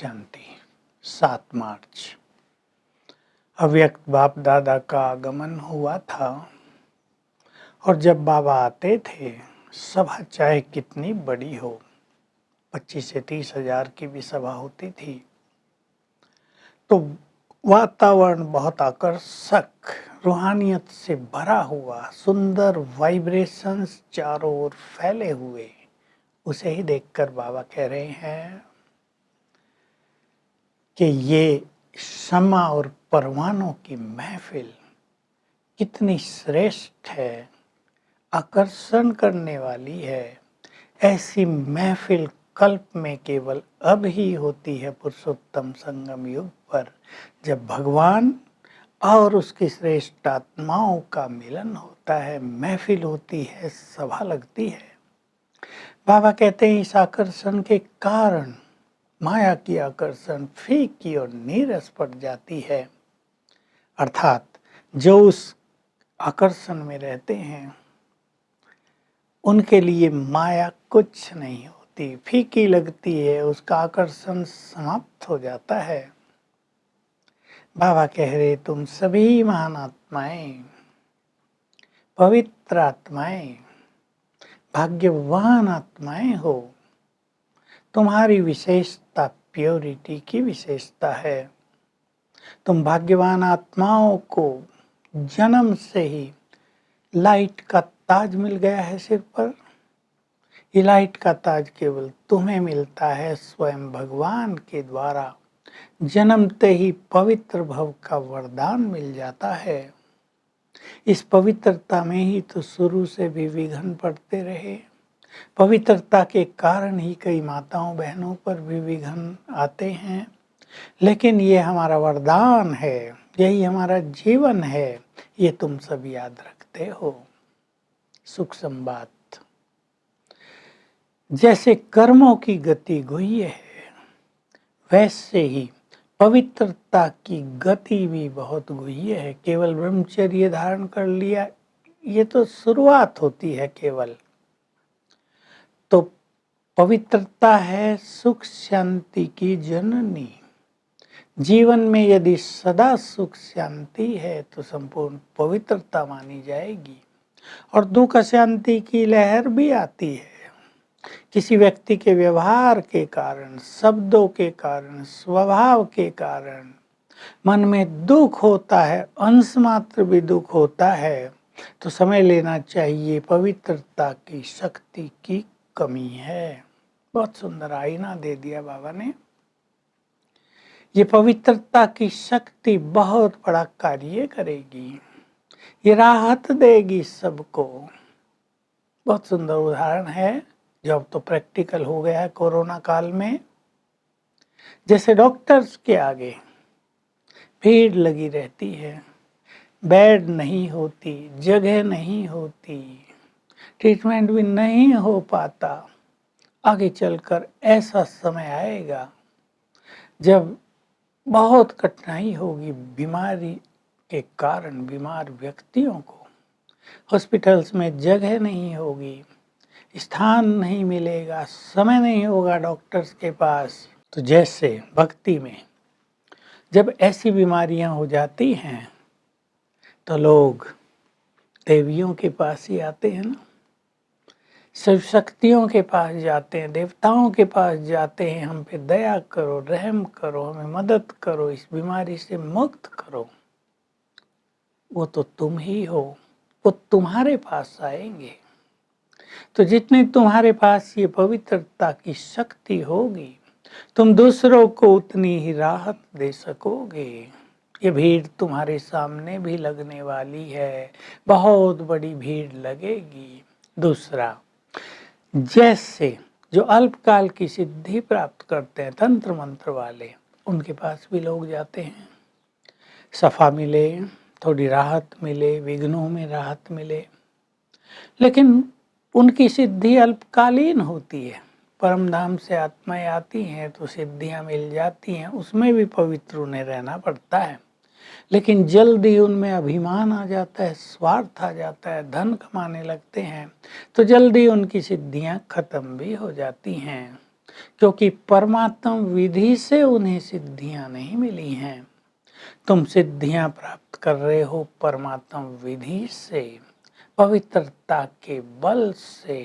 शांति। 7 मार्च अव्यक्त बाप दादा का आगमन हुआ था और जब बाबा आते थे सभा चाहे कितनी बड़ी हो, 25 से 30 हजार की भी सभा होती थी, तो वातावरण बहुत आकर्षक, रूहानियत से भरा हुआ, सुंदर वाइब्रेशंस चारों ओर फैले हुए, उसे ही देखकर बाबा कह रहे हैं कि ये शम्मा और परवानों की महफिल कितनी श्रेष्ठ है, आकर्षण करने वाली है। ऐसी महफिल कल्प में केवल अब ही होती है, पुरुषोत्तम संगम युग पर, जब भगवान और उसकी श्रेष्ठ आत्माओं का मिलन होता है, महफिल होती है, सभा लगती है। बाबा कहते हैं इस आकर्षण के कारण माया की आकर्षण फीकी और नीरस पड़ जाती है, अर्थात जो उस आकर्षण में रहते हैं उनके लिए माया कुछ नहीं होती, फीकी लगती है, उसका आकर्षण समाप्त हो जाता है। बाबा कह रहे तुम सभी महान आत्माएं, पवित्र आत्माएं, भाग्यवान आत्माएं हो। तुम्हारी विशेषता प्योरिटी की विशेषता है। तुम भाग्यवान आत्माओं को जन्म से ही लाइट का ताज मिल गया है सिर पर। ये लाइट का ताज केवल तुम्हें मिलता है, स्वयं भगवान के द्वारा जन्मते ही पवित्र भव का वरदान मिल जाता है। इस पवित्रता में ही तो शुरू से भी विघ्न पड़ते रहे। पवित्रता के कारण ही कई माताओं बहनों पर भी विघ्न आते हैं, लेकिन ये हमारा वरदान है, यही हमारा जीवन है, ये तुम सब याद रखते हो। सुख संबात। जैसे कर्मों की गति गुह्य है, वैसे ही पवित्रता की गति भी बहुत गुह्य है। केवल ब्रह्मचर्य धारण कर लिया, ये तो शुरुआत होती है केवल। तो पवित्रता है सुख शांति की जननी। जीवन में यदि सदा सुख शांति है तो संपूर्ण पवित्रता मानी जाएगी। और दुख शांति की लहर भी आती है, किसी व्यक्ति के व्यवहार के कारण, शब्दों के कारण, स्वभाव के कारण मन में दुख होता है, अंश मात्र भी दुख होता है, तो समझ लेना चाहिए पवित्रता की शक्ति की कमी है। बहुत सुंदर आईना दे दिया बाबा ने। ये पवित्रता की शक्ति बहुत बड़ा कार्य करेगी, ये राहत देगी सबको। बहुत सुंदर उदाहरण है जो अब तो प्रैक्टिकल हो गया है कोरोना काल में। जैसे डॉक्टर्स के आगे भीड़ लगी रहती है, बेड नहीं होती, जगह नहीं होती, ट्रीटमेंट भी नहीं हो पाता। आगे चलकर ऐसा समय आएगा जब बहुत कठिनाई होगी, बीमारी के कारण बीमार व्यक्तियों को हॉस्पिटल्स में जगह नहीं होगी, स्थान नहीं मिलेगा, समय नहीं होगा डॉक्टर्स के पास। तो जैसे भक्ति में जब ऐसी बीमारियां हो जाती हैं तो लोग देवियों के पास ही आते हैं ना, शिव शक्तियों के पास जाते हैं, देवताओं के पास जाते हैं, हम पे दया करो, रहम करो, हमें मदद करो, इस बीमारी से मुक्त करो। वो तो तुम ही हो, वो तुम्हारे पास आएंगे। तो जितनी तुम्हारे पास ये पवित्रता की शक्ति होगी, तुम दूसरों को उतनी ही राहत दे सकोगे। ये भीड़ तुम्हारे सामने भी लगने वाली है, बहुत बड़ी भीड़ लगेगी। दूसरा, जैसे जो अल्पकाल की सिद्धि प्राप्त करते हैं तंत्र मंत्र वाले, उनके पास भी लोग जाते हैं, सफा मिले, थोड़ी राहत मिले, विघ्नों में राहत मिले। लेकिन उनकी सिद्धि अल्पकालीन होती है। परम धाम से आत्माएं आती हैं तो सिद्धियां मिल जाती हैं, उसमें भी पवित्र उन्हें रहना पड़ता है। लेकिन जल्दी उनमें अभिमान आ जाता है, स्वार्थ आ जाता है, धन कमाने लगते हैं, तो जल्दी उनकी सिद्धियां खत्म भी हो जाती हैं। क्योंकि परमात्म विधि से उन्हें सिद्धियां नहीं मिली हैं। तुम सिद्धियां प्राप्त कर रहे हो परमात्म विधि से, पवित्रता के बल से।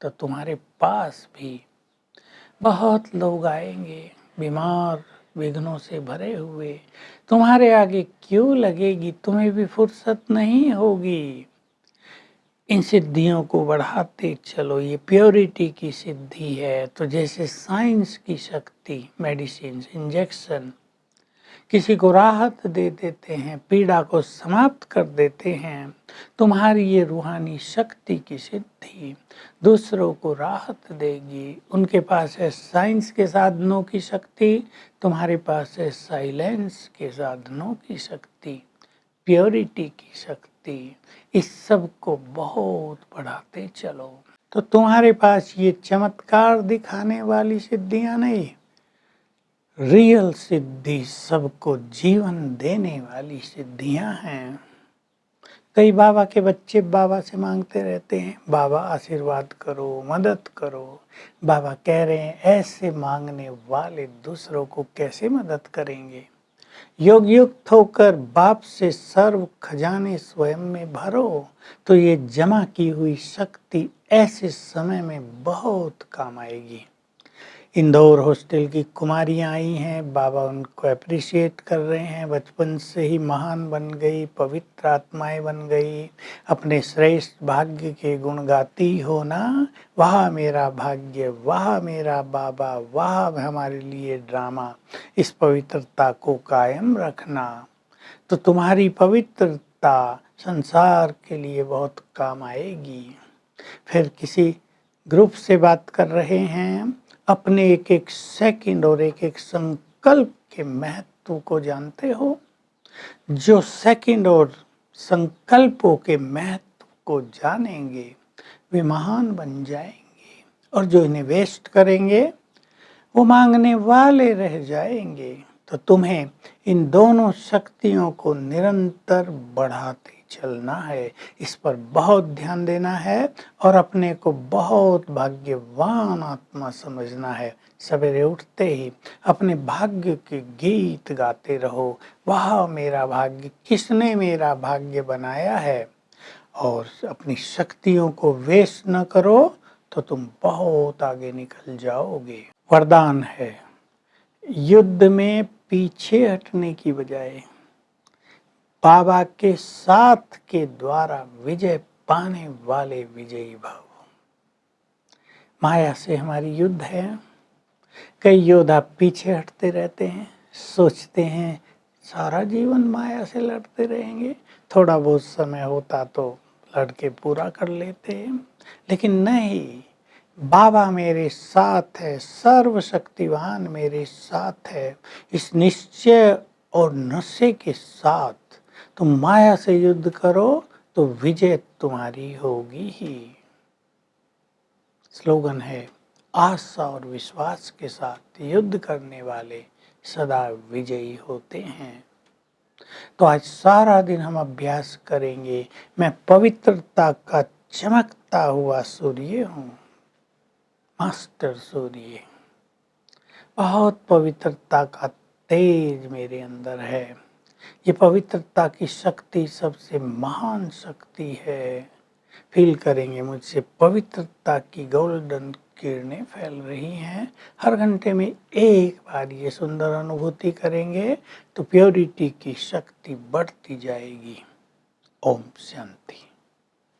तो तुम्हारे पास भी बहुत लोग आएंगे बीमार, विघ्नों से भरे हुए। तुम्हारे आगे क्यों लगेगी, तुम्हें भी फुर्सत नहीं होगी। इन सिद्धियों को बढ़ाते चलो। ये प्योरिटी की सिद्धि है। तो जैसे साइंस की शक्ति, मेडिसिन, इंजेक्शन किसी को राहत दे देते हैं, पीड़ा को समाप्त कर देते हैं, तुम्हारी ये रूहानी शक्ति की सिद्धि दूसरों को राहत देगी। उनके पास है साइंस के साधनों की शक्ति, तुम्हारे पास है साइलेंस के साधनों की शक्ति, प्योरिटी की शक्ति। इस सब को बहुत बढ़ाते चलो। तो तुम्हारे पास ये चमत्कार दिखाने वाली सिद्धियां नहीं, रियल सिद्धि, सबको जीवन देने वाली सिद्धियां हैं। कई बाबा के बच्चे बाबा से मांगते रहते हैं, बाबा आशीर्वाद करो, मदद करो। बाबा कह रहे हैं ऐसे मांगने वाले दूसरों को कैसे मदद करेंगे। योग युक्त होकर बाप से सर्व खजाने स्वयं में भरो, तो ये जमा की हुई शक्ति ऐसे समय में बहुत काम आएगी। इंदौर हॉस्टल की कुमारियां आई हैं, बाबा उनको अप्रिशिएट कर रहे हैं। बचपन से ही महान बन गई, पवित्र आत्माएं बन गई, अपने श्रेष्ठ भाग्य के गुण गाती हो ना। वाह मेरा भाग्य, वाह मेरा बाबा, वाह हमारे लिए ड्रामा। इस पवित्रता को कायम रखना, तो तुम्हारी पवित्रता संसार के लिए बहुत काम आएगी। फिर किसी ग्रुप से बात कर रहे हैं, अपने एक एक सेकंड और एक एक संकल्प के महत्व को जानते हो। जो सेकंड और संकल्पों के महत्व को जानेंगे वे महान बन जाएंगे, और जो इन्हें वेस्ट करेंगे वो मांगने वाले रह जाएंगे। तो तुम्हें इन दोनों शक्तियों को निरंतर बढ़ाते चलना है, इस पर बहुत ध्यान देना है और अपने को बहुत भाग्यवान आत्मा समझना है। सवेरे उठते ही अपने भाग्य के गीत गाते रहो, वाह मेरा भाग्य, किसने मेरा भाग्य बनाया है। और अपनी शक्तियों को वेस्ट न करो तो तुम बहुत आगे निकल जाओगे। वरदान है, युद्ध में पीछे हटने की बजाय बाबा के साथ के द्वारा विजय पाने वाले विजयी भव। माया से हमारी युद्ध है। कई योद्धा पीछे हटते रहते हैं, सोचते हैं सारा जीवन माया से लड़ते रहेंगे, थोड़ा बहुत समय होता तो लड़के पूरा कर लेते हैं। लेकिन नहीं, बाबा मेरे साथ है, सर्वशक्तिवान मेरे साथ है। इस निश्चय और नशे के साथ तुम माया से युद्ध करो तो विजय तुम्हारी होगी ही। स्लोगन है, आशा और विश्वास के साथ युद्ध करने वाले सदा विजयी होते हैं। तो आज सारा दिन हम अभ्यास करेंगे, मैं पवित्रता का चमकता हुआ सूर्य हूँ, मास्टर सूर्य। बहुत पवित्रता का तेज मेरे अंदर है। ये पवित्रता की शक्ति सबसे महान शक्ति है। फील करेंगे मुझसे पवित्रता की गोल्डन किरणें फैल रही हैं। हर घंटे में एक बार ये सुंदर अनुभूति करेंगे तो प्योरिटी की शक्ति बढ़ती जाएगी। ओम शांति।